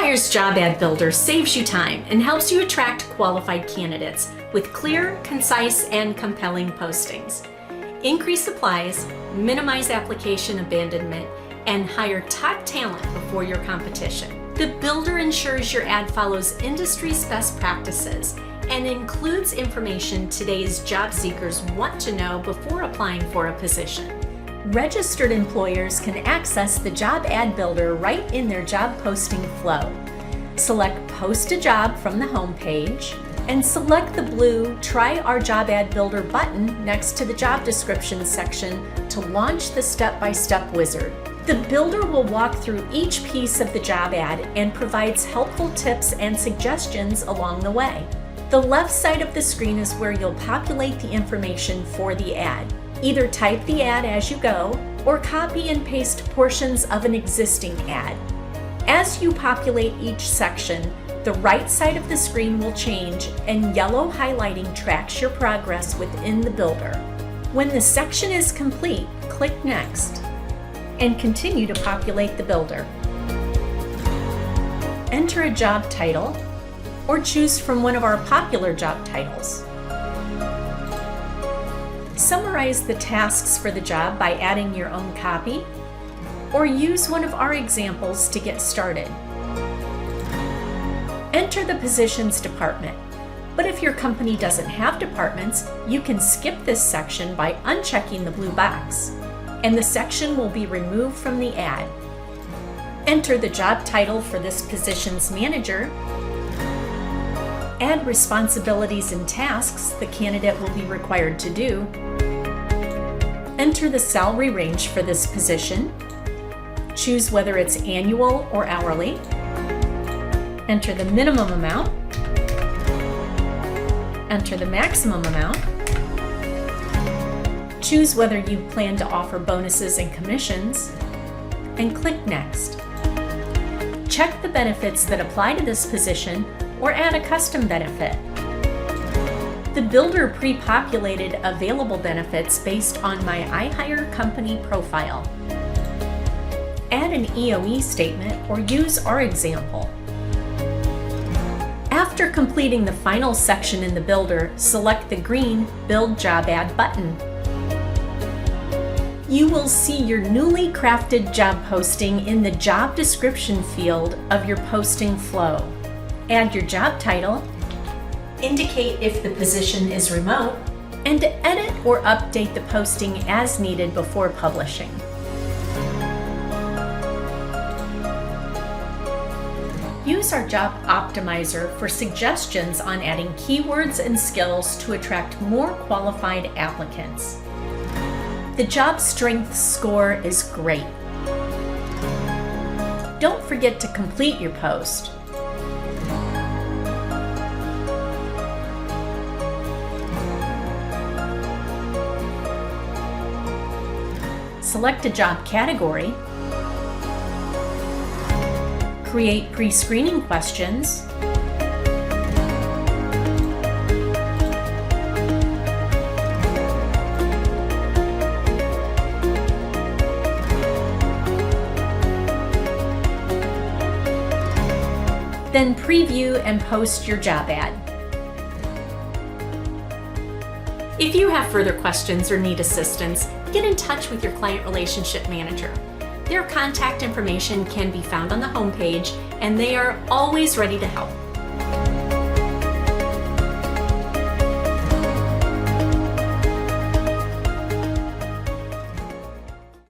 iHire's Job Ad Builder saves you time and helps you attract qualified candidates with clear, concise, and compelling postings. Increase supplies, minimize application abandonment, and hire top talent before your competition. The builder ensures your ad follows industry's best practices and includes information today's job seekers want to know before applying for a position. Registered employers can access the Job Ad Builder right in their job posting flow. Select Post a Job from the home page and select the blue Try Our Job Ad Builder button next to the job description section to launch the step-by-step wizard. The builder will walk through each piece of the job ad and provides helpful tips and suggestions along the way. The left side of the screen is where you'll populate the information for the ad. Either type the ad as you go or copy and paste portions of an existing ad. As you populate each section, the right side of the screen will change and yellow highlighting tracks your progress within the builder. When the section is complete, click Next and continue to populate the builder. Enter a job title or choose from one of our popular job titles. Summarize the tasks for the job by adding your own copy, or use one of our examples to get started. Enter the positions department, but if your company doesn't have departments, you can skip this section by unchecking the blue box, and the section will be removed from the ad. Enter the job title for this position's manager. Add responsibilities and tasks the candidate will be required to do. Enter the salary range for this position. Choose whether it's annual or hourly. Enter the minimum amount. Enter the maximum amount. Choose whether you plan to offer bonuses and commissions, and click Next. Check the benefits that apply to this position or add a custom benefit. The builder pre-populated available benefits based on my iHire company profile. Add an EOE statement or use our example. After completing the final section in the builder, select the green Build Job Ad button. You will see your newly crafted job posting in the job description field of your posting flow. Add your job title, indicate if the position is remote, and edit or update the posting as needed before publishing. Use our Job Optimizer for suggestions on adding keywords and skills to attract more qualified applicants. The job strength score is great. Don't forget to complete your post. Select a job category. Create pre-screening questions. Then preview and post your job ad. If you have further questions or need assistance, get in touch with your client relationship manager. Their contact information can be found on the homepage, and they are always ready to help.